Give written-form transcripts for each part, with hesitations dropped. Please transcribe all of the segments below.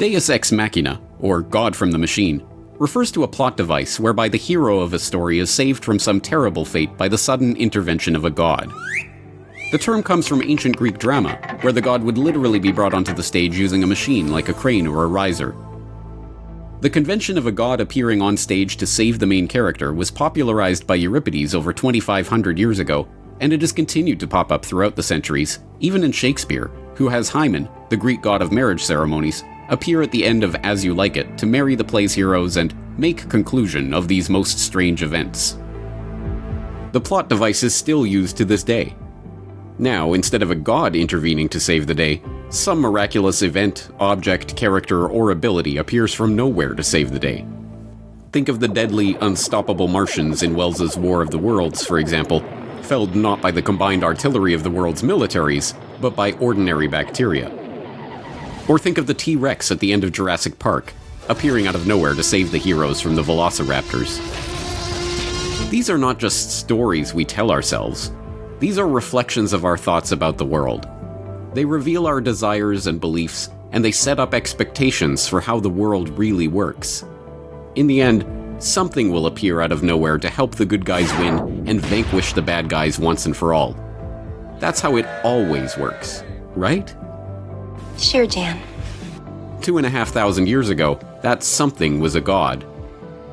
Deus ex machina, or God from the machine, refers to a plot device whereby the hero of a story is saved from some terrible fate by the sudden intervention of a god. The term comes from ancient Greek drama, where the god would literally be brought onto the stage using a machine like a crane or a riser. The convention of a god appearing on stage to save the main character was popularized by Euripides over 2,500 years ago, and it has continued to pop up throughout the centuries, even in Shakespeare, who has Hymen, the Greek god of marriage ceremonies, appear at the end of As You Like It to marry the play's heroes and make conclusion of these most strange events. The plot device is still used to this day. Now, instead of a god intervening to save the day, some miraculous event, object, character, or ability appears from nowhere to save the day. Think of the deadly, unstoppable Martians in Wells's War of the Worlds, for example, felled not by the combined artillery of the world's militaries, but by ordinary bacteria. Or think of the T-Rex at the end of Jurassic Park, appearing out of nowhere to save the heroes from the velociraptors. These are not just stories we tell ourselves. These are reflections of our thoughts about the world. They reveal our desires and beliefs, and they set up expectations for how the world really works. In the end, something will appear out of nowhere to help the good guys win and vanquish the bad guys once and for all. That's how it always works, right? Sure, Jan. 2,500 years ago, that something was a god.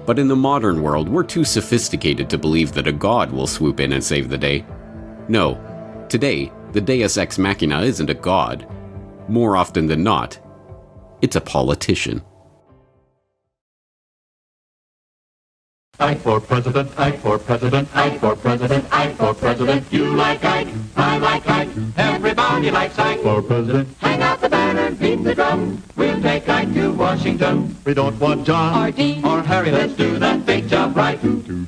But in the modern world, we're too sophisticated to believe that a god will swoop in and save the day. No, today, the Deus ex machina isn't a god. More often than not, it's a politician. Ike for president, Ike for president, Ike for president, Ike for president. You like Ike, I like Ike, everybody likes Ike for president. Hang out the banner, beat the drum, we'll take Ike to Washington. We don't want John or Dean or Harry, let's do that big job right.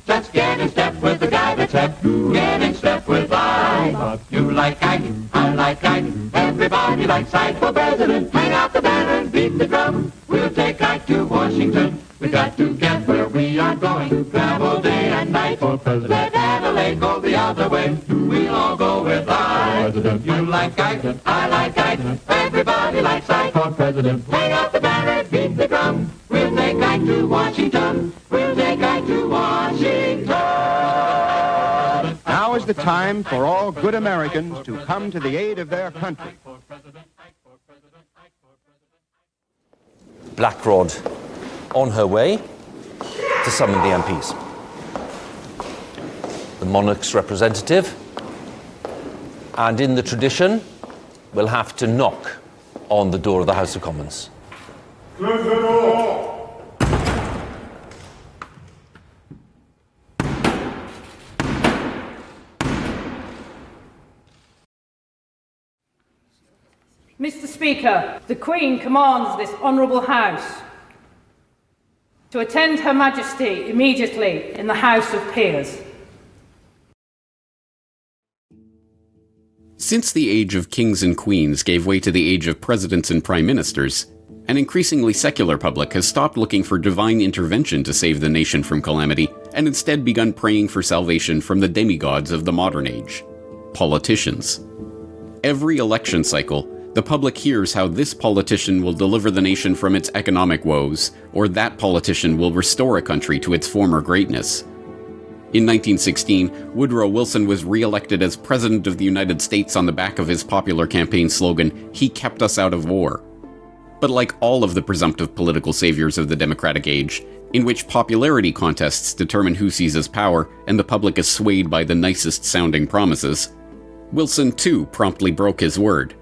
Let's get in step with the guy that's hep, get in step with Ike. You like Ike, I like Ike, everybody likes Ike for president. Hang out the banner, beat the drum, we'll take Ike to Washington. We got to get where we are going, travel day and night for president. Let Adelaide go the other way, we'll all go with Ike. President. You like Ike, I like Ike, everybody likes Ike for president. Hang out the banner, beat the drum, we'll take Ike to Washington, we'll take Ike to Washington. Now is the time for all good Americans to come to the aid of their country. Blackrod on her way to summon the MPs. The monarch's representative, and in the tradition, will have to knock on the door of the House of Commons. Close the door! Mr. Speaker, the Queen commands this honourable House to attend Her Majesty immediately in the House of Peers. Since the age of kings and queens gave way to the age of presidents and prime ministers, an increasingly secular public has stopped looking for divine intervention to save the nation from calamity and instead begun praying for salvation from the demigods of the modern age, politicians. Every election cycle, the public hears how this politician will deliver the nation from its economic woes, or that politician will restore a country to its former greatness. In 1916, Woodrow Wilson was re-elected as President of the United States on the back of his popular campaign slogan, "He kept us out of war." But like all of the presumptive political saviors of the democratic age, in which popularity contests determine who seizes power and the public is swayed by the nicest sounding promises, Wilson too promptly broke his word.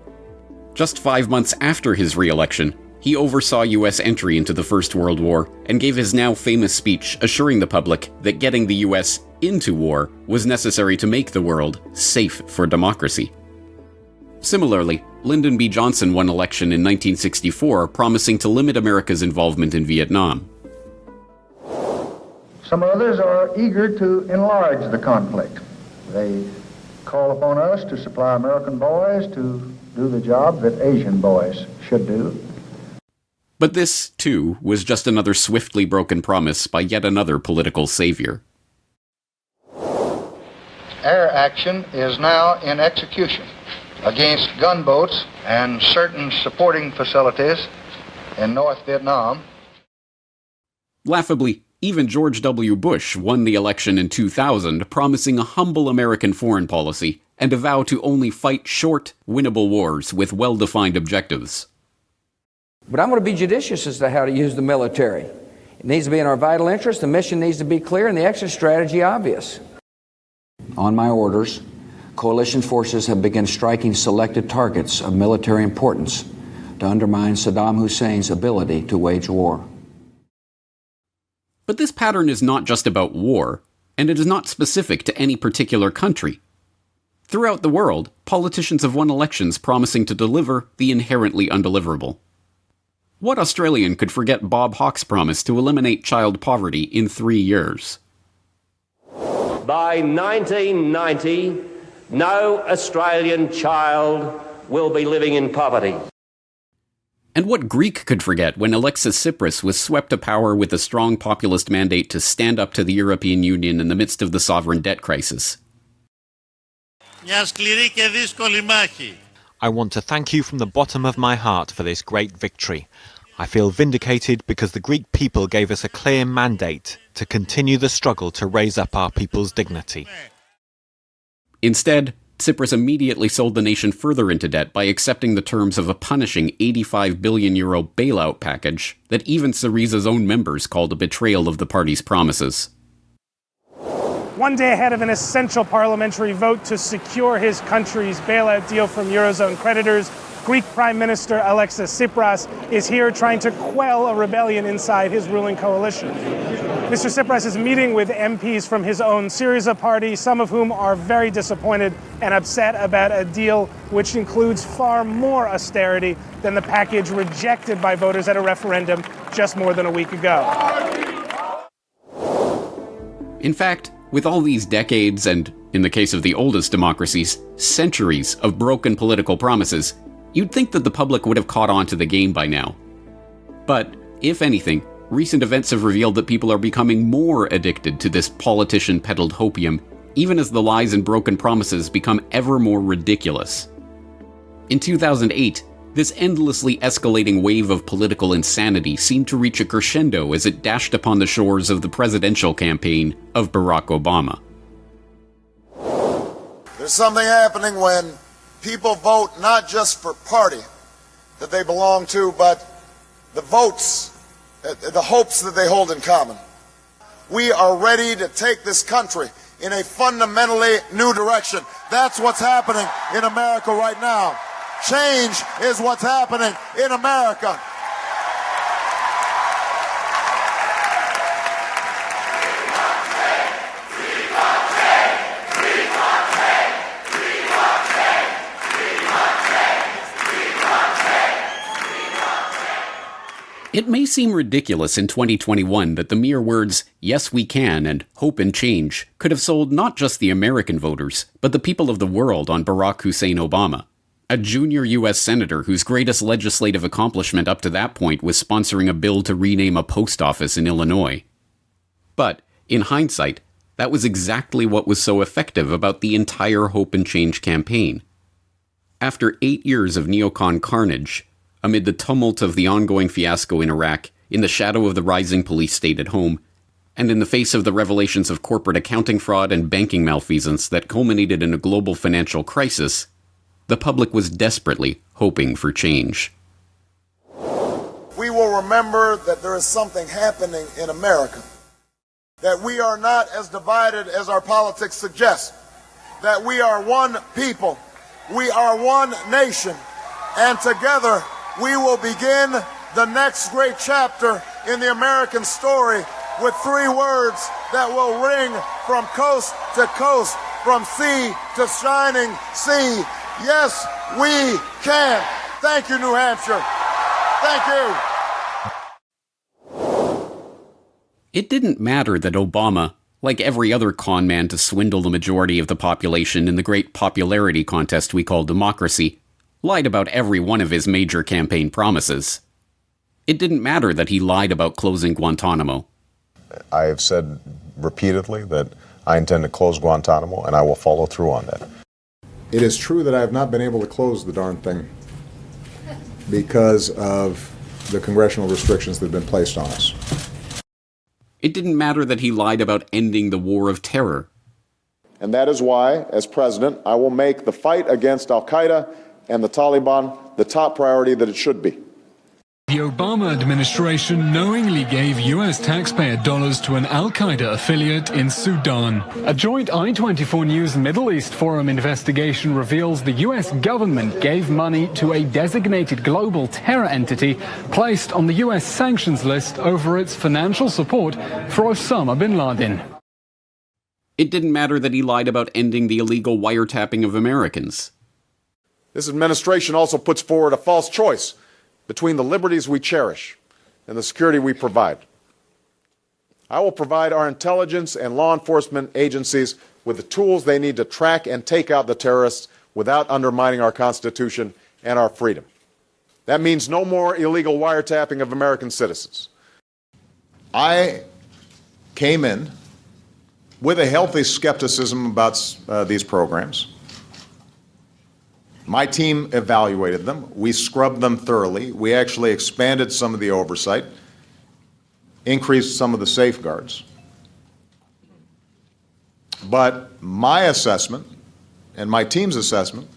Just 5 months after his re-election, he oversaw U.S. entry into the First World War and gave his now famous speech assuring the public that getting the U.S. into war was necessary to make the world safe for democracy. Similarly, Lyndon B. Johnson won election in 1964, promising to limit America's involvement in Vietnam. Some others are eager to enlarge the conflict. They call upon us to supply American boys to do the job that Asian boys should do. But this, too, was just another swiftly broken promise by yet another political savior. Air action is now in execution against gunboats and certain supporting facilities in North Vietnam. Laughably, even George W. Bush won the election in 2000, promising a humble American foreign policy and a vow to only fight short, winnable wars with well-defined objectives. But I'm going to be judicious as to how to use the military. It needs to be in our vital interest, the mission needs to be clear, and the exit strategy obvious. On my orders, coalition forces have begun striking selected targets of military importance to undermine Saddam Hussein's ability to wage war. But this pattern is not just about war, and it is not specific to any particular country. Throughout the world, politicians have won elections promising to deliver the inherently undeliverable. What Australian could forget Bob Hawke's promise to eliminate child poverty in 3 years? By 1990, no Australian child will be living in poverty. And what Greek could forget when Alexis Tsipras was swept to power with a strong populist mandate to stand up to the European Union in the midst of the sovereign debt crisis? I want to thank you from the bottom of my heart for this great victory. I feel vindicated because the Greek people gave us a clear mandate to continue the struggle to raise up our people's dignity. Instead, Tsipras immediately sold the nation further into debt by accepting the terms of a punishing €85 billion bailout package that even Syriza's own members called a betrayal of the party's promises. One day ahead of an essential parliamentary vote to secure his country's bailout deal from Eurozone creditors, Greek Prime Minister Alexis Tsipras is here trying to quell a rebellion inside his ruling coalition. Mr. Tsipras is meeting with MPs from his own Syriza party, some of whom are very disappointed and upset about a deal which includes far more austerity than the package rejected by voters at a referendum just more than a week ago. In fact, with all these decades and, in the case of the oldest democracies, centuries of broken political promises, you'd think that the public would have caught on to the game by now. But, if anything, recent events have revealed that people are becoming more addicted to this politician-peddled hopium, even as the lies and broken promises become ever more ridiculous. In 2008, this endlessly escalating wave of political insanity seemed to reach a crescendo as it dashed upon the shores of the presidential campaign of Barack Obama. There's something happening when people vote not just for party that they belong to, but the votes, the hopes that they hold in common. We are ready to take this country in a fundamentally new direction. That's what's happening in America right now. Change is what's happening in America. It may seem ridiculous in 2021 that the mere words, "Yes, we can," and "hope and change" could have sold not just the American voters, but the people of the world on Barack Hussein Obama, a junior U.S. senator whose greatest legislative accomplishment up to that point was sponsoring a bill to rename a post office in Illinois. But, in hindsight, that was exactly what was so effective about the entire Hope and Change campaign. After 8 years of neocon carnage, amid the tumult of the ongoing fiasco in Iraq, in the shadow of the rising police state at home, and in the face of the revelations of corporate accounting fraud and banking malfeasance that culminated in a global financial crisis, the public was desperately hoping for change. We will remember that there is something happening in America, that we are not as divided as our politics suggest, that we are one people, we are one nation, and together we will begin the next great chapter in the American story with 3 words that will ring from coast to coast, from sea to shining sea. Yes, we can. Thank you, New Hampshire. Thank you. It didn't matter that Obama, like every other con man to swindle the majority of the population in the great popularity contest we call democracy, lied about every one of his major campaign promises. It didn't matter that he lied about closing Guantanamo. I have said repeatedly that I intend to close Guantanamo, and I will follow through on that. It is true that I have not been able to close the darn thing because of the congressional restrictions that have been placed on us. It didn't matter that he lied about ending the war of terror. And that is why, as president, I will make the fight against al-Qaeda and the Taliban the top priority that it should be. The Obama administration knowingly gave U.S. taxpayer dollars to an al-Qaeda affiliate in Sudan. A joint I-24 News Middle East Forum investigation reveals the U.S. government gave money to a designated global terror entity placed on the U.S. sanctions list over its financial support for Osama bin Laden. It didn't matter that he lied about ending the illegal wiretapping of Americans. This administration also puts forward a false choice between the liberties we cherish and the security we provide. I will provide our intelligence and law enforcement agencies with the tools they need to track and take out the terrorists without undermining our Constitution and our freedom. That means no more illegal wiretapping of American citizens. I came in with a healthy skepticism about these programs. My team evaluated them. We scrubbed them thoroughly. We actually expanded some of the oversight, increased some of the safeguards. But my assessment and my team's assessment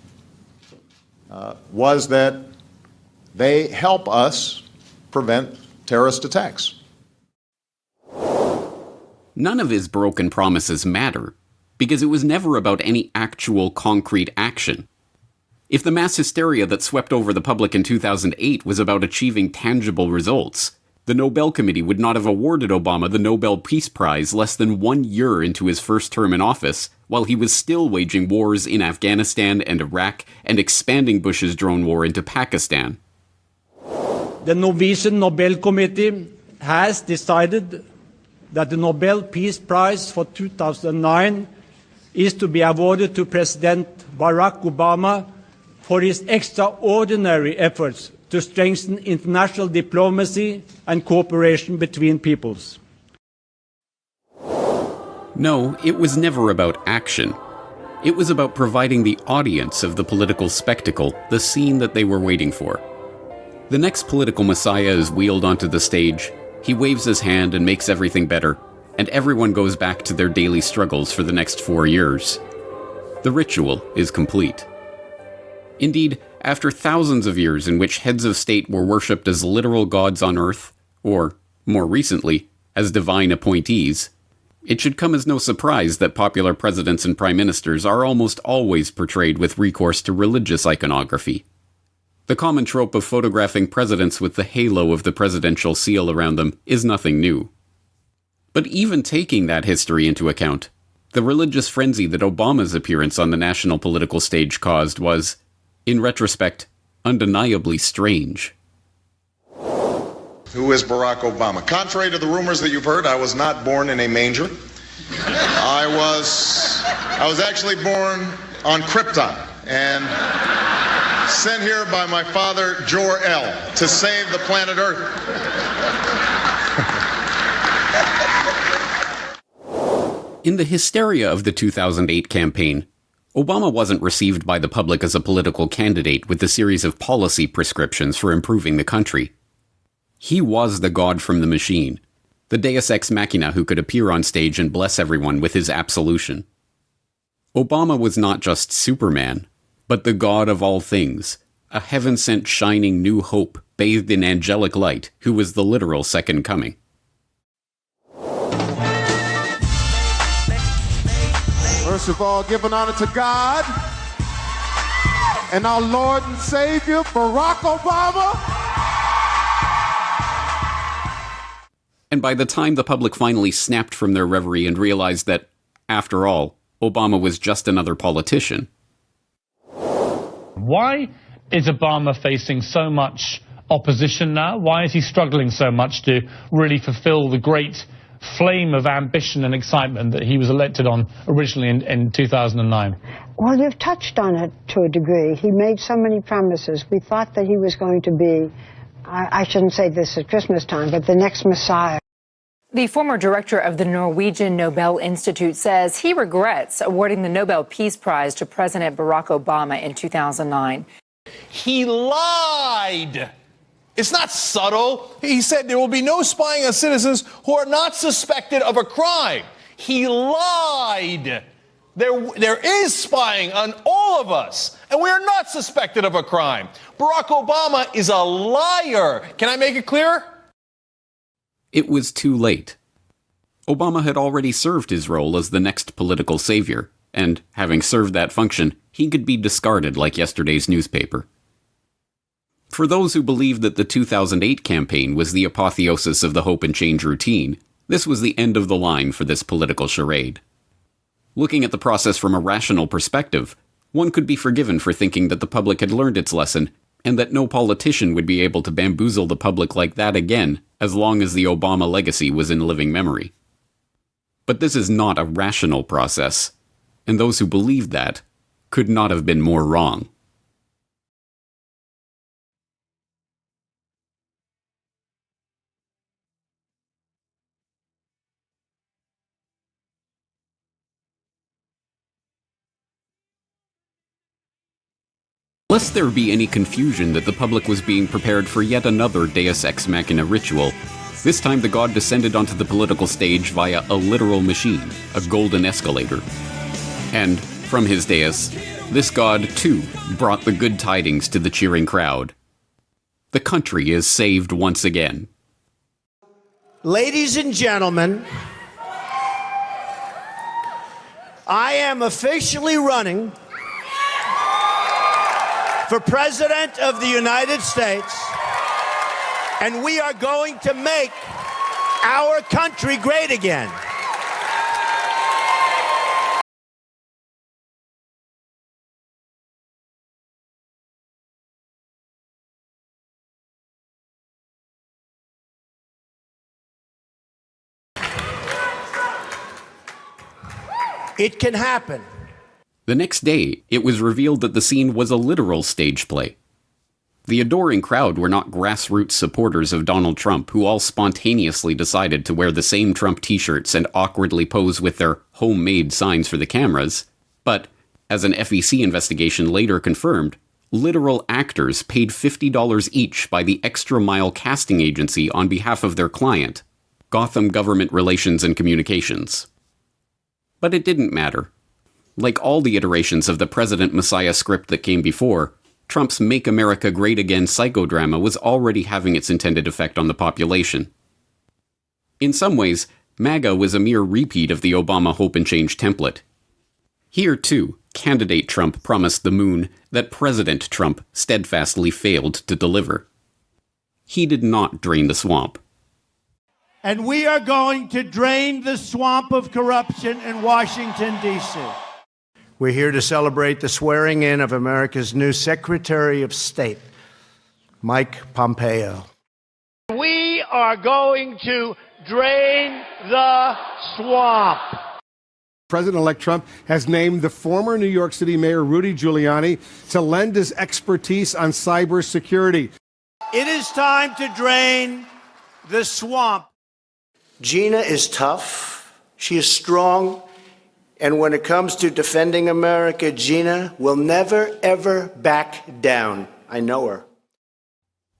was that they help us prevent terrorist attacks. None of his broken promises matter, because it was never about any actual concrete action. If the mass hysteria that swept over the public in 2008 was about achieving tangible results, the Nobel Committee would not have awarded Obama the Nobel Peace Prize less than 1 year into his first term in office, while he was still waging wars in Afghanistan and Iraq and expanding Bush's drone war into Pakistan. The Norwegian Nobel Committee has decided that the Nobel Peace Prize for 2009 is to be awarded to President Barack Obama for his extraordinary efforts to strengthen international diplomacy and cooperation between peoples. No, it was never about action. It was about providing the audience of the political spectacle the scene that they were waiting for. The next political messiah is wheeled onto the stage, he waves his hand and makes everything better, and everyone goes back to their daily struggles for the next 4 years. The ritual is complete. Indeed, after thousands of years in which heads of state were worshipped as literal gods on earth, or, more recently, as divine appointees, it should come as no surprise that popular presidents and prime ministers are almost always portrayed with recourse to religious iconography. The common trope of photographing presidents with the halo of the presidential seal around them is nothing new. But even taking that history into account, the religious frenzy that Obama's appearance on the national political stage caused was, in retrospect, undeniably strange. Who is Barack Obama? Contrary to the rumors that you've heard, I was not born in a manger. I was actually born on Krypton and sent here by my father, Jor-El, to save the planet Earth. In the hysteria of the 2008 campaign, Obama wasn't received by the public as a political candidate with a series of policy prescriptions for improving the country. He was the god from the machine, the deus ex machina who could appear on stage and bless everyone with his absolution. Obama was not just Superman, but the god of all things, a heaven-sent shining new hope bathed in angelic light who was the literal second coming. First of all, giving honor to God and our Lord and Savior, Barack Obama. And by the time the public finally snapped from their reverie and realized that, after all, Obama was just another politician. Why is Obama facing so much opposition now? Why is he struggling so much to really fulfill the great flame of ambition and excitement that he was elected on originally in 2009? Well, you've touched on it to a degree. He made so many promises. We thought that he was going to be, I shouldn't say this at Christmas time, but the next Messiah. The former director of the Norwegian Nobel Institute says he regrets awarding the Nobel Peace Prize to President Barack Obama in 2009. He lied It's not subtle. He said there will be no spying on citizens who are not suspected of a crime. He lied. There is spying on all of us, and we are not suspected of a crime. Barack Obama is a liar. Can I make it clear? It was too late. Obama had already served his role as the next political savior, and having served that function, he could be discarded like yesterday's newspaper. For those who believed that the 2008 campaign was the apotheosis of the hope and change routine, this was the end of the line for this political charade. Looking at the process from a rational perspective, one could be forgiven for thinking that the public had learned its lesson, and that no politician would be able to bamboozle the public like that again, as long as the Obama legacy was in living memory. But this is not a rational process, and those who believed that could not have been more wrong. Lest there be any confusion that the public was being prepared for yet another Deus Ex Machina ritual, this time the god descended onto the political stage via a literal machine, a golden escalator. And, from his dais, this god, too, brought the good tidings to the cheering crowd. The country is saved once again. Ladies and gentlemen, I am officially running for President of the United States, and we are going to make our country great again. It can happen. The next day, it was revealed that the scene was a literal stage play. The adoring crowd were not grassroots supporters of Donald Trump who all spontaneously decided to wear the same Trump t-shirts and awkwardly pose with their homemade signs for the cameras, but, as an FEC investigation later confirmed, literal actors paid $50 each by the Extra Mile casting agency on behalf of their client, Gotham Government Relations and Communications. But it didn't matter. Like all the iterations of the President Messiah script that came before, Trump's Make America Great Again psychodrama was already having its intended effect on the population. In some ways, MAGA was a mere repeat of the Obama Hope and Change template. Here, too, candidate Trump promised the moon that President Trump steadfastly failed to deliver. He did not drain the swamp. And we are going to drain the swamp of corruption in Washington, D.C. We're here to celebrate the swearing in of America's new Secretary of State, Mike Pompeo. We are going to drain the swamp. President-elect Trump has named the former New York City Mayor Rudy Giuliani to lend his expertise on cybersecurity. It is time to drain the swamp. Gina is tough. She is strong. And when it comes to defending America, Gina will never, ever back down. I know her.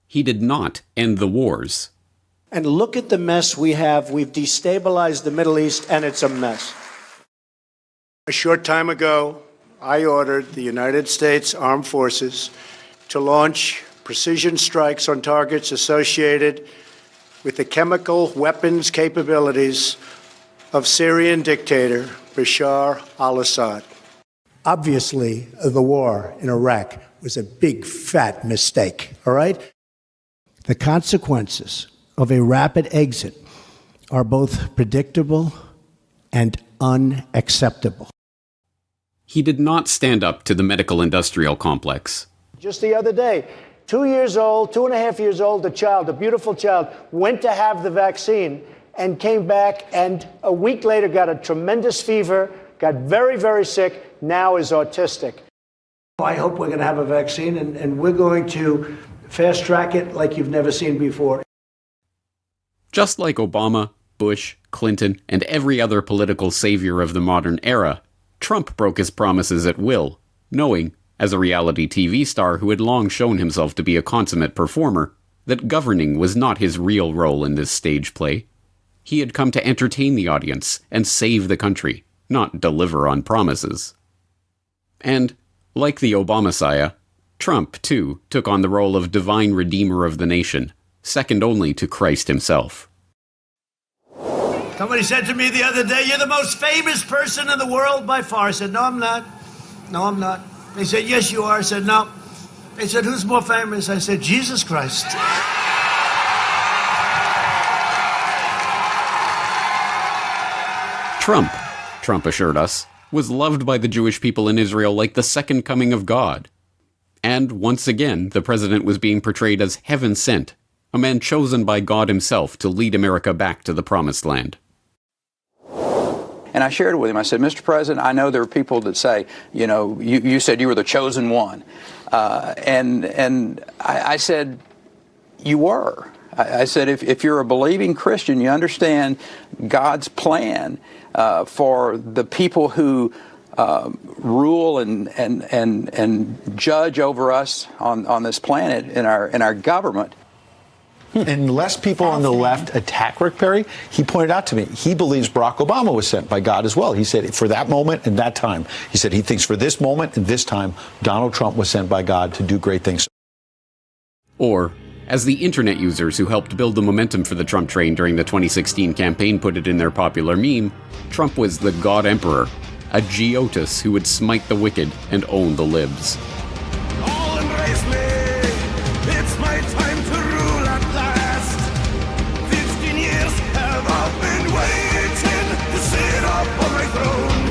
He did not end the wars. And look at the mess we have. We've destabilized the Middle East, and it's a mess. A short time ago, I ordered the United States Armed Forces to launch precision strikes on targets associated with the chemical weapons capabilities of Syrian dictator Bashar al-Assad. Obviously, the war in Iraq was a big, fat mistake, all right? The consequences of a rapid exit are both predictable and unacceptable. He did not stand up to the medical-industrial complex. Just the other day, 2 years old, 2.5 years old, a child, a beautiful child, went to have the vaccine and came back and a week later got a tremendous fever, got very, very sick, now is autistic. I hope we're going to have a vaccine and we're going to fast track it like you've never seen before. Just like Obama, Bush, Clinton, and every other political savior of the modern era, Trump broke his promises at will, knowing, as a reality TV star who had long shown himself to be a consummate performer, that governing was not his real role in this stage play. He had come to entertain the audience and save the country, not deliver on promises. And, like the Obama-Messiah, Trump, too, took on the role of divine redeemer of the nation, second only to Christ himself. Somebody said to me the other day, "You're the most famous person in the world by far." I said, "No, I'm not. No, I'm not." They said, "Yes, you are." I said, "No." They said, "Who's more famous?" I said, "Jesus Christ." Trump assured us, was loved by the Jewish people in Israel like the second coming of God. And once again, the president was being portrayed as heaven sent, a man chosen by God himself to lead America back to the promised land. And I shared it with him. I said, "Mr. President, I know there are people that say, you said you were the chosen one." And I said, "You were." I said, if you're a believing Christian, you understand God's plan for the people who rule and judge over us on this planet in our government. Unless people on the left attack Rick Perry, he pointed out to me, he believes Barack Obama was sent by God as well. He said for that moment and that time. He said he thinks for this moment and this time, Donald Trump was sent by God to do great things. Or, as the internet users who helped build the momentum for the Trump train during the 2016 campaign put it in their popular meme, Trump was the God Emperor, a Geotus who would smite the wicked and own the libs. All embrace me. It's my time to rule at last. 15 years have I been waiting to sit up on my throne.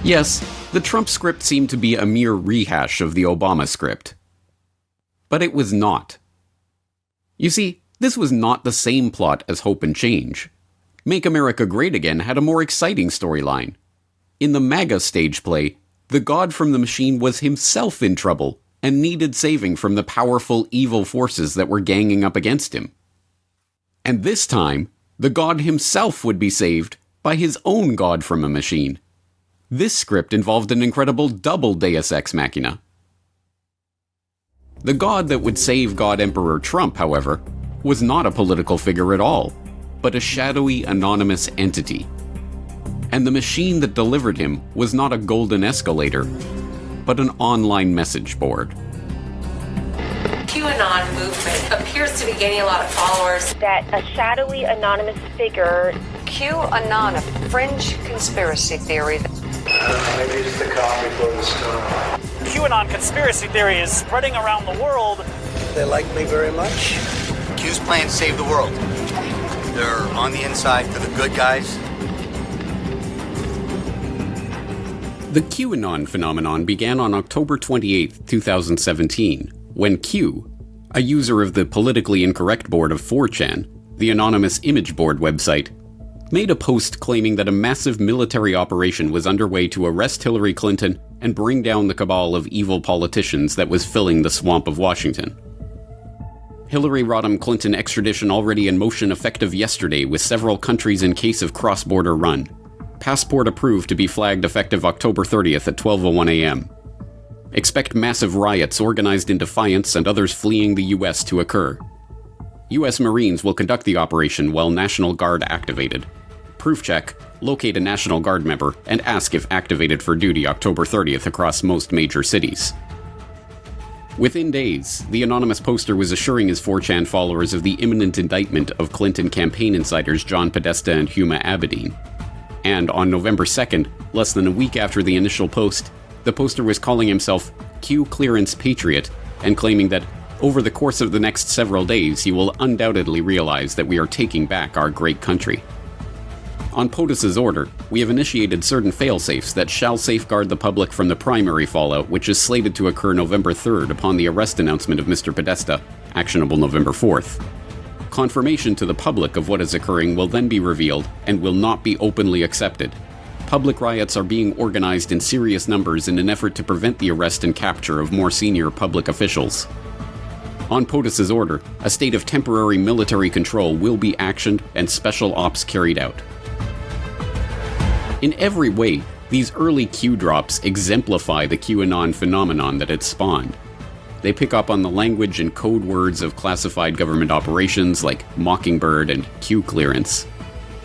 Yes, the Trump script seemed to be a mere rehash of the Obama script. But it was not. You see, this was not the same plot as Hope and Change. Make America Great Again had a more exciting storyline. In the MAGA stage play, the God from the machine was himself in trouble and needed saving from the powerful evil forces that were ganging up against him. And this time, the God himself would be saved by his own God from a machine. This script involved an incredible double Deus Ex Machina. The God that would save God Emperor Trump, however, was not a political figure at all, but a shadowy, anonymous entity. And the machine that delivered him was not a golden escalator, but an online message board. QAnon movement appears to be gaining a lot of followers. That a shadowy, anonymous figure. QAnon, a fringe conspiracy theory. Maybe it's the coffee before the storm. QAnon conspiracy theory is spreading around the world. They like me very much. Q's plan to save the world. They're on the inside for the good guys. The QAnon phenomenon began on October 28, 2017, when Q, a user of the politically incorrect board of 4chan, the anonymous image board website, made a post claiming that a massive military operation was underway to arrest Hillary Clinton and bring down the cabal of evil politicians that was filling the swamp of Washington. Hillary Rodham Clinton extradition already in motion effective yesterday with several countries in case of cross-border run. Passport approved to be flagged effective October 30th at 12:01 a.m. Expect massive riots organized in defiance and others fleeing the U.S. to occur. U.S. Marines will conduct the operation while National Guard activated. Proof check, locate a National Guard member, and ask if activated for duty October 30th across most major cities. Within days, the anonymous poster was assuring his 4chan followers of the imminent indictment of Clinton campaign insiders John Podesta and Huma Abedin. And on November 2nd, less than a week after the initial post, the poster was calling himself Q Clearance Patriot and claiming that over the course of the next several days he will undoubtedly realize that we are taking back our great country. On POTUS's order, we have initiated certain failsafes that shall safeguard the public from the primary fallout, which is slated to occur November 3rd upon the arrest announcement of Mr. Podesta, actionable November 4th. Confirmation to the public of what is occurring will then be revealed and will not be openly accepted. Public riots are being organized in serious numbers in an effort to prevent the arrest and capture of more senior public officials. On POTUS's order, a state of temporary military control will be actioned and special ops carried out. In every way, these early Q drops exemplify the QAnon phenomenon that it spawned. They pick up on the language and code words of classified government operations like Mockingbird and Q clearance.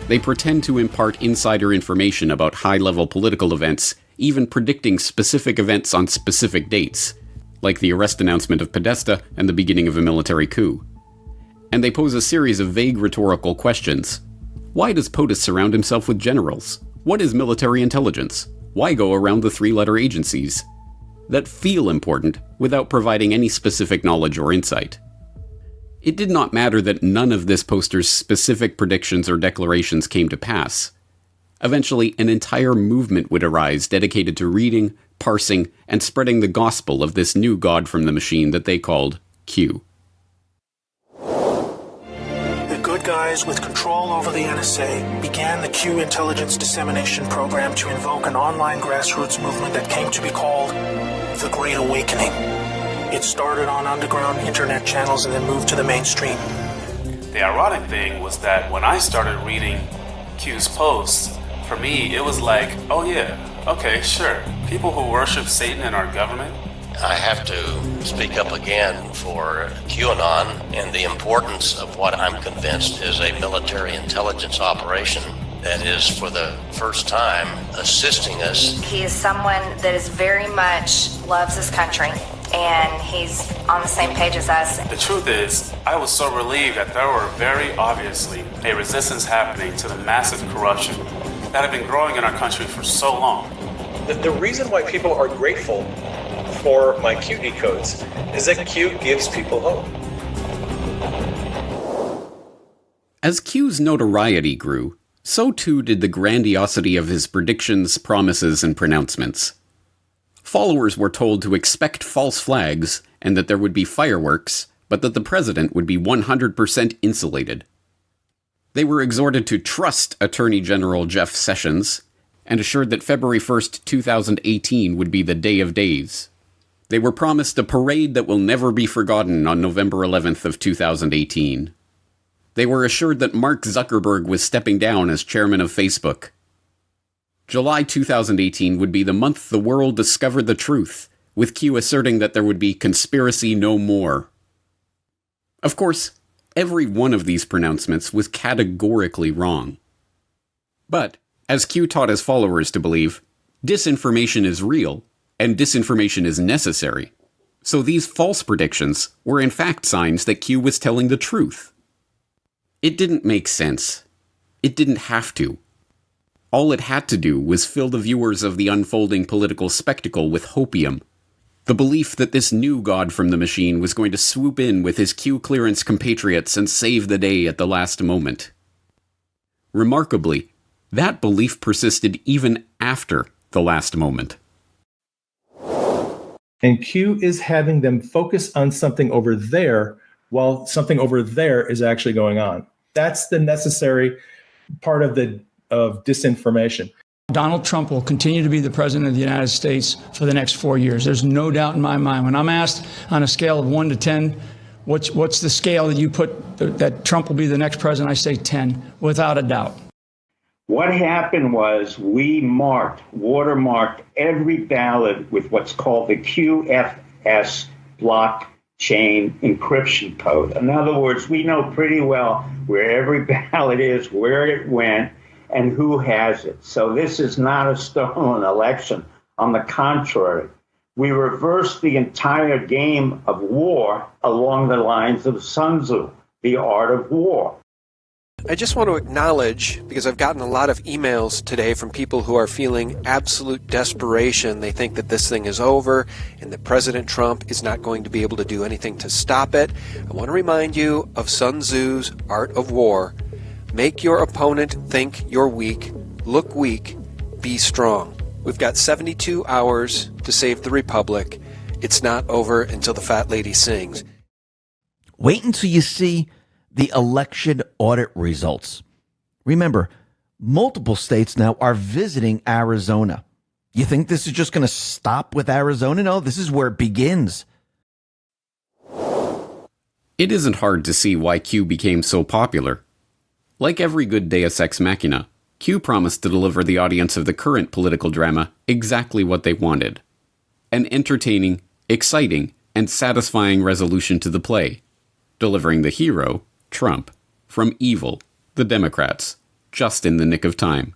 They pretend to impart insider information about high-level political events, even predicting specific events on specific dates, like the arrest announcement of Podesta and the beginning of a military coup. And they pose a series of vague rhetorical questions. Why does POTUS surround himself with generals? What is military intelligence? Why go around the three-letter agencies? That feel important without providing any specific knowledge or insight. It did not matter that none of this poster's specific predictions or declarations came to pass. Eventually, an entire movement would arise dedicated to reading, parsing, and spreading the gospel of this new god from the machine that they called Q. The good guys with control over the NSA began the Q intelligence dissemination program to invoke an online grassroots movement that came to be called the Great Awakening. It started on underground internet channels and then moved to the mainstream. The ironic thing was that when I started reading Q's posts, for me it was like, oh yeah, okay, sure, people who worship Satan in our government. I have to speak up again for QAnon and the importance of what I'm convinced is a military intelligence operation that is, for the first time, assisting us. He is someone that is very much loves his country, and he's on the same page as us. The truth is, I was so relieved that there were very obviously a resistance happening to the massive corruption that had been growing in our country for so long. The reason why people are grateful for my Q decodes is that Q gives people hope. As Q's notoriety grew, so too did the grandiosity of his predictions, promises, and pronouncements. Followers were told to expect false flags and that there would be fireworks, but that the president would be 100% insulated. They were exhorted to trust Attorney General Jeff Sessions and assured that February 1st, 2018 would be the day of days. They were promised a parade that will never be forgotten on November 11th of 2018. They were assured that Mark Zuckerberg was stepping down as chairman of Facebook. July 2018 would be the month the world discovered the truth, with Q asserting that there would be conspiracy no more. Of course, every one of these pronouncements was categorically wrong. But, as Q taught his followers to believe, disinformation is real, and disinformation is necessary. So these false predictions were in fact signs that Q was telling the truth. It didn't make sense. It didn't have to. All it had to do was fill the viewers of the unfolding political spectacle with hopium. The belief that this new god from the machine was going to swoop in with his Q clearance compatriots and save the day at the last moment. Remarkably, that belief persisted even after the last moment. And Q is having them focus on something over there while something over there is actually going on. That's the necessary part of disinformation. Donald Trump will continue to be the president of the United States for the next 4 years. There's no doubt in my mind. When I'm asked on a scale of 1 to 10, what's the scale that you put that Trump will be the next president, I say 10, without a doubt. What happened was we watermarked every ballot with what's called the QFS blockchain encryption code. In other words, we know pretty well where every ballot is, where it went, and who has it. So this is not a stolen election. On the contrary, we reversed the entire game of war along the lines of Sun Tzu, the art of war. I just want to acknowledge, because I've gotten a lot of emails today from people who are feeling absolute desperation. They think that this thing is over and that President Trump is not going to be able to do anything to stop it. I want to remind you of Sun Tzu's art of war. Make your opponent think you're weak, look weak, be strong. We've got 72 hours to save the Republic. It's not over until the fat lady sings. Wait until you see the election audit results. Remember, multiple states now are visiting Arizona. You think this is just going to stop with Arizona? No, this is where it begins. It isn't hard to see why Q became so popular. Like every good Deus Ex Machina, Q promised to deliver the audience of the current political drama exactly what they wanted. An entertaining, exciting, and satisfying resolution to the play, delivering the hero, Trump, from evil, the Democrats, just in the nick of time.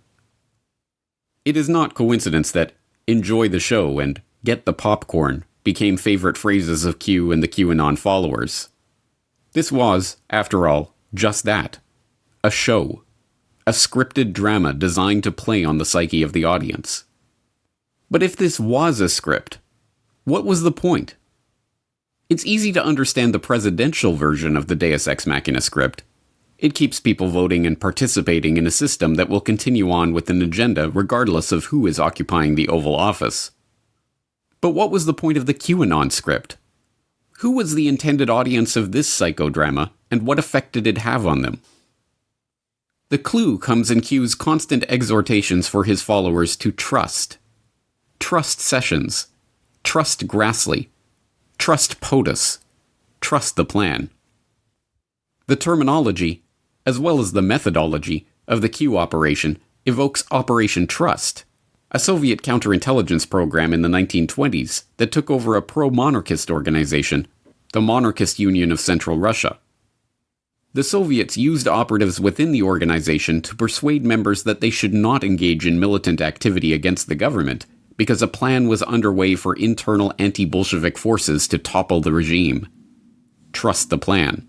It is not coincidence that "enjoy the show" and "get the popcorn" became favorite phrases of Q and the QAnon followers. This was, after all, just that. A show. A scripted drama designed to play on the psyche of the audience. But if this was a script, what was the point? It's easy to understand the presidential version of the Deus Ex Machina script. It keeps people voting and participating in a system that will continue on with an agenda regardless of who is occupying the Oval Office. But what was the point of the QAnon script? Who was the intended audience of this psychodrama, and what effect did it have on them? The clue comes in Q's constant exhortations for his followers to trust. Trust Sessions. Trust Grassley. Trust POTUS. Trust the plan. The terminology, as well as the methodology, of the Q operation evokes Operation Trust, a Soviet counterintelligence program in the 1920s that took over a pro-monarchist organization, the Monarchist Union of Central Russia. The Soviets used operatives within the organization to persuade members that they should not engage in militant activity against the government, because a plan was underway for internal anti-Bolshevik forces to topple the regime. Trust the plan.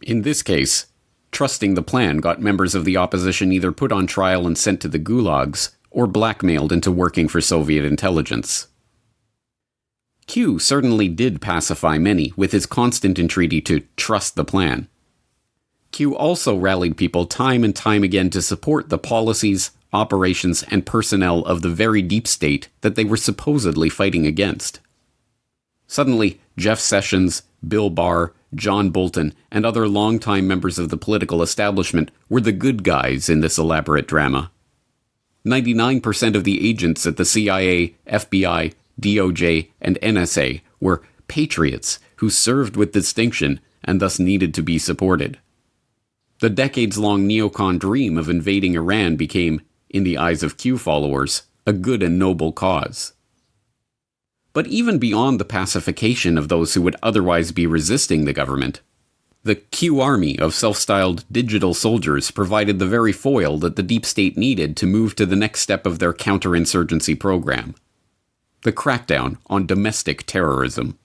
In this case, trusting the plan got members of the opposition either put on trial and sent to the gulags, or blackmailed into working for Soviet intelligence. Q certainly did pacify many with his constant entreaty to trust the plan. Q also rallied people time and time again to support the policies, operations, and personnel of the very deep state that they were supposedly fighting against. Suddenly, Jeff Sessions, Bill Barr, John Bolton, and other longtime members of the political establishment were the good guys in this elaborate drama. 99% of the agents at the CIA, FBI, DOJ, and NSA were patriots who served with distinction and thus needed to be supported. The decades-long neocon dream of invading Iran became, in the eyes of Q followers, a good and noble cause. But even beyond the pacification of those who would otherwise be resisting the government, the Q army of self-styled digital soldiers provided the very foil that the deep state needed to move to the next step of their counterinsurgency program: the crackdown on domestic terrorism.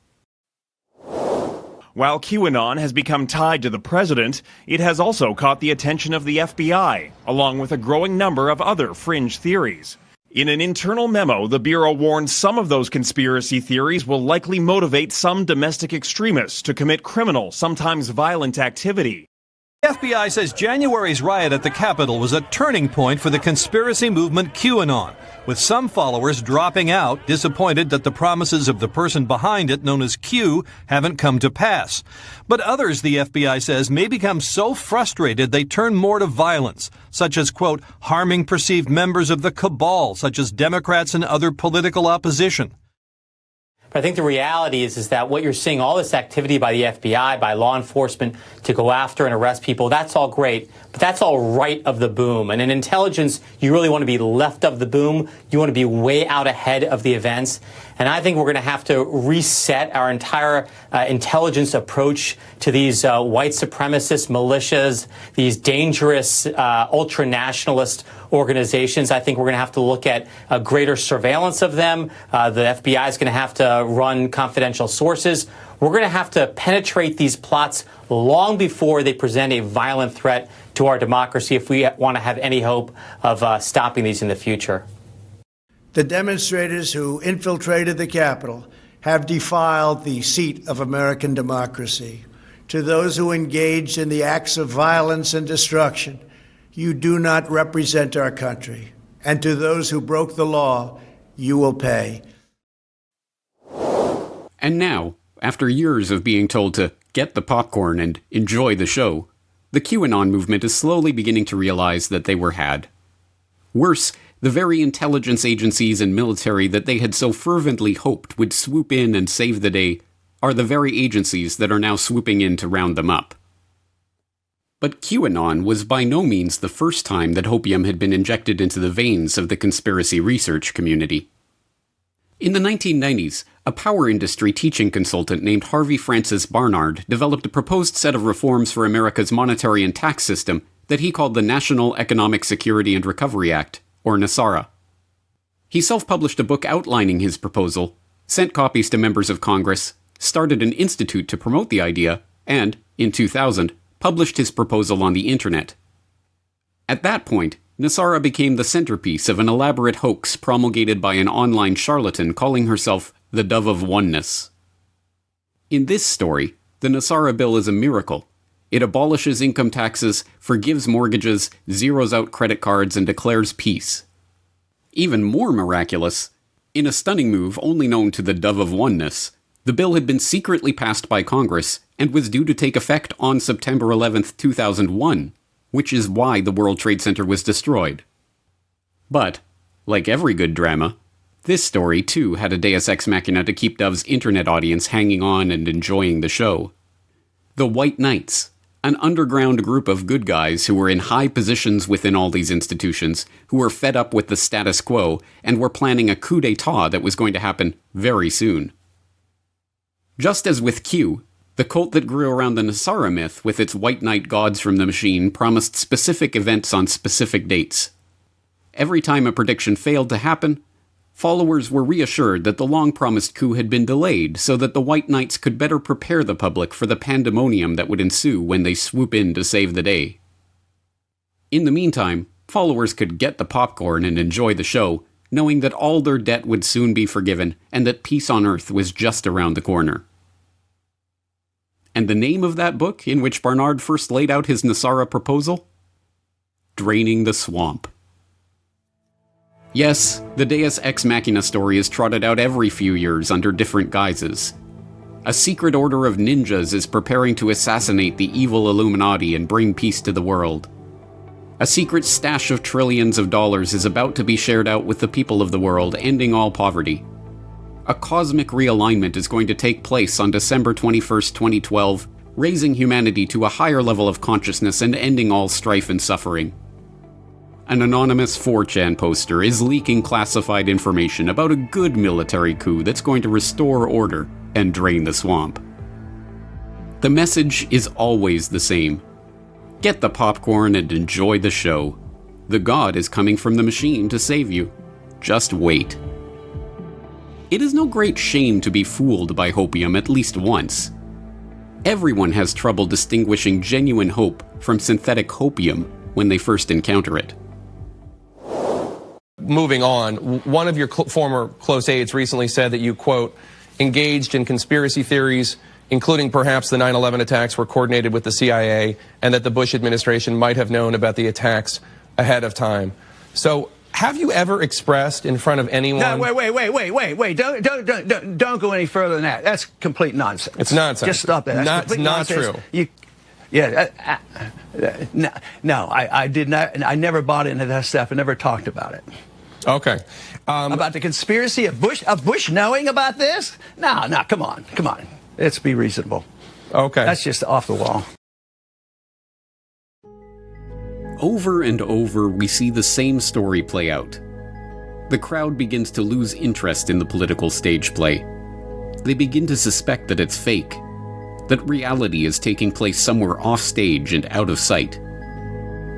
While QAnon has become tied to the president, it has also caught the attention of the FBI, along with a growing number of other fringe theories. In an internal memo, the Bureau warns some of those conspiracy theories will likely motivate some domestic extremists to commit criminal, sometimes violent activity. The FBI says January's riot at the Capitol was a turning point for the conspiracy movement QAnon, with some followers dropping out, disappointed that the promises of the person behind it, known as Q, haven't come to pass. But others, the FBI says, may become so frustrated they turn more to violence, such as, quote, harming perceived members of the cabal, such as Democrats and other political opposition. But I think the reality is that what you're seeing, all this activity by the FBI, by law enforcement to go after and arrest people, that's all great, but that's all right of the boom. And in intelligence, you really want to be left of the boom. You want to be way out ahead of the events. And I think we're going to have to reset our entire intelligence approach to these white supremacist militias, these dangerous ultra-nationalist organizations. I think we're going to have to look at greater surveillance of them. The FBI is going to have to run confidential sources. We're going to have to penetrate these plots long before they present a violent threat to our democracy if we want to have any hope of stopping these in the future. The demonstrators who infiltrated the Capitol have defiled the seat of American democracy. To those who engaged in the acts of violence and destruction, you do not represent our country. And to those who broke the law, you will pay. And now, after years of being told to get the popcorn and enjoy the show, the QAnon movement is slowly beginning to realize that they were had. Worse, the very intelligence agencies and military that they had so fervently hoped would swoop in and save the day are the very agencies that are now swooping in to round them up. But QAnon was by no means the first time that hopium had been injected into the veins of the conspiracy research community. In the 1990s, a power industry teaching consultant named Harvey Francis Barnard developed a proposed set of reforms for America's monetary and tax system that he called the National Economic Security and Recovery Act, or NESARA. He self-published a book outlining his proposal, sent copies to members of Congress, started an institute to promote the idea, and, in 2000, published his proposal on the internet. At that point, NESARA became the centerpiece of an elaborate hoax promulgated by an online charlatan calling herself the Dove of Oneness. In this story, the NESARA bill is a miracle. It abolishes income taxes, forgives mortgages, zeroes out credit cards, and declares peace. Even more miraculous, in a stunning move only known to the Dove of Oneness, the bill had been secretly passed by Congress and was due to take effect on September 11, 2001, which is why the World Trade Center was destroyed. But, like every good drama, this story too had a deus ex machina to keep Dove's internet audience hanging on and enjoying the show. The White Knights, an underground group of good guys who were in high positions within all these institutions, who were fed up with the status quo and were planning a coup d'etat that was going to happen very soon. Just as with Q, the cult that grew around the NESARA myth with its White Knight gods from the machine promised specific events on specific dates. Every time a prediction failed to happen, followers were reassured that the long-promised coup had been delayed so that the White Knights could better prepare the public for the pandemonium that would ensue when they swoop in to save the day. In the meantime, followers could get the popcorn and enjoy the show, knowing that all their debt would soon be forgiven and that peace on earth was just around the corner. And the name of that book in which Barnard first laid out his NESARA proposal? Draining the Swamp. Yes, the Deus Ex Machina story is trotted out every few years under different guises. A secret order of ninjas is preparing to assassinate the evil Illuminati and bring peace to the world. A secret stash of trillions of dollars is about to be shared out with the people of the world, ending all poverty. A cosmic realignment is going to take place on December 21st, 2012, raising humanity to a higher level of consciousness and ending all strife and suffering. An anonymous 4chan poster is leaking classified information about a good military coup that's going to restore order and drain the swamp. The message is always the same. Get the popcorn and enjoy the show. The god is coming from the machine to save you. Just wait. It is no great shame to be fooled by hopium at least once. Everyone has trouble distinguishing genuine hope from synthetic hopium when they first encounter it. Moving on, one of your former close aides recently said that you, quote, engaged in conspiracy theories, including perhaps the 9/11 attacks were coordinated with the CIA, and that the Bush administration might have known about the attacks ahead of time. So, have you ever expressed in front of anyone? No, wait. Don't go any further than that. That's complete nonsense. It's nonsense. Just stop that. That's complete not nonsense. True. I did not. I never bought into that stuff. I never talked about it. Okay. About the conspiracy of Bush knowing about this? No, come on. Let's be reasonable. Okay. That's just off the wall. Over and over, we see the same story play out. The crowd begins to lose interest in the political stage play. They begin to suspect that it's fake, that reality is taking place somewhere off stage and out of sight.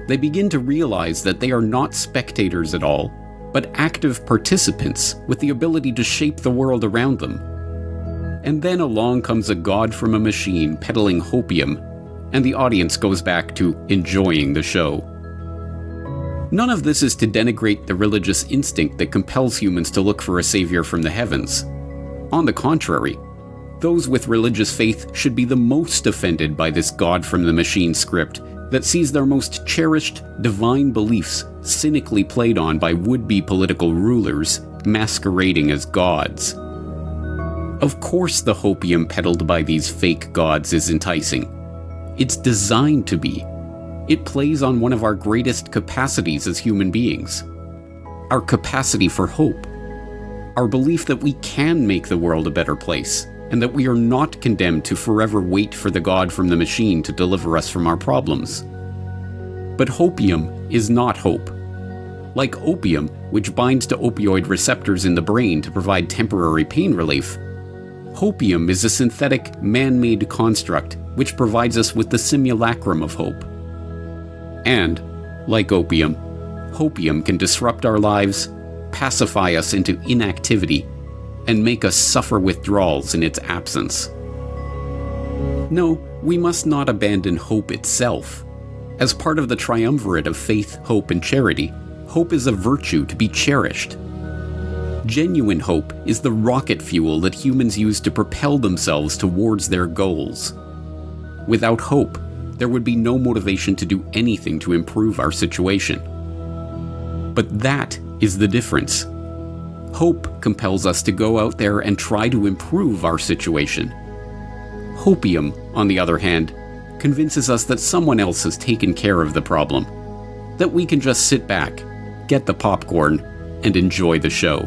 They begin to realize that they are not spectators at all, but active participants with the ability to shape the world around them. And then along comes a god from a machine peddling hopium, and the audience goes back to enjoying the show. None of this is to denigrate the religious instinct that compels humans to look for a savior from the heavens. On the contrary, those with religious faith should be the most offended by this god from the machine script that sees their most cherished divine beliefs cynically played on by would-be political rulers masquerading as gods. Of course the hopium peddled by these fake gods is enticing. It's designed to be. It plays on one of our greatest capacities as human beings. Our capacity for hope. Our belief that we can make the world a better place, and that we are not condemned to forever wait for the god from the machine to deliver us from our problems. But hopium is not hope. Like opium, which binds to opioid receptors in the brain to provide temporary pain relief, hopium is a synthetic, man-made construct which provides us with the simulacrum of hope. And, like opium, hopium can disrupt our lives, pacify us into inactivity, and make us suffer withdrawals in its absence. No, we must not abandon hope itself. As part of the triumvirate of faith, hope, and charity, hope is a virtue to be cherished. Genuine hope is the rocket fuel that humans use to propel themselves towards their goals. Without hope, there would be no motivation to do anything to improve our situation. But that is the difference. Hope compels us to go out there and try to improve our situation. Hopium, on the other hand, convinces us that someone else has taken care of the problem, that we can just sit back, get the popcorn, and enjoy the show.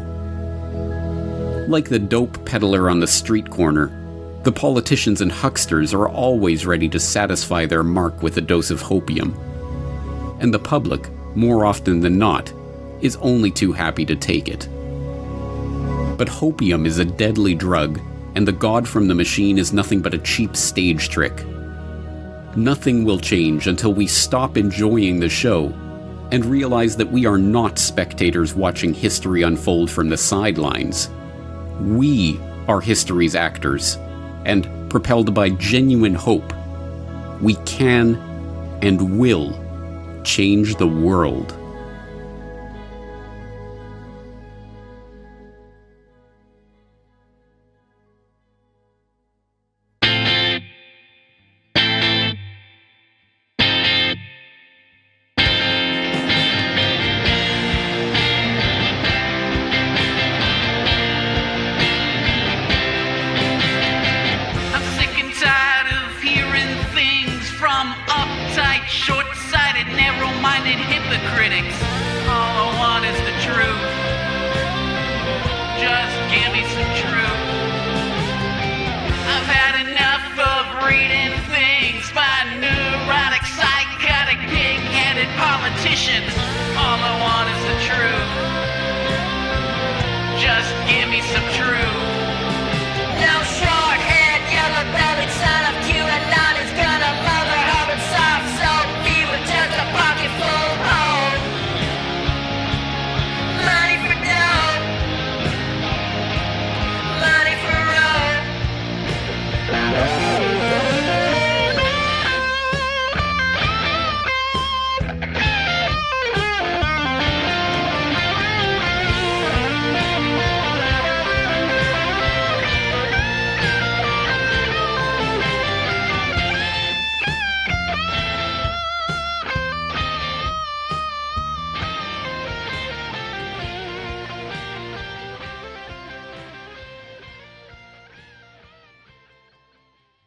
Like the dope peddler on the street corner, the politicians and hucksters are always ready to satisfy their mark with a dose of hopium. And the public, more often than not, is only too happy to take it. But hopium is a deadly drug, and the god from the machine is nothing but a cheap stage trick. Nothing will change until we stop enjoying the show and realize that we are not spectators watching history unfold from the sidelines. We are history's actors, and propelled by genuine hope, we can and will change the world.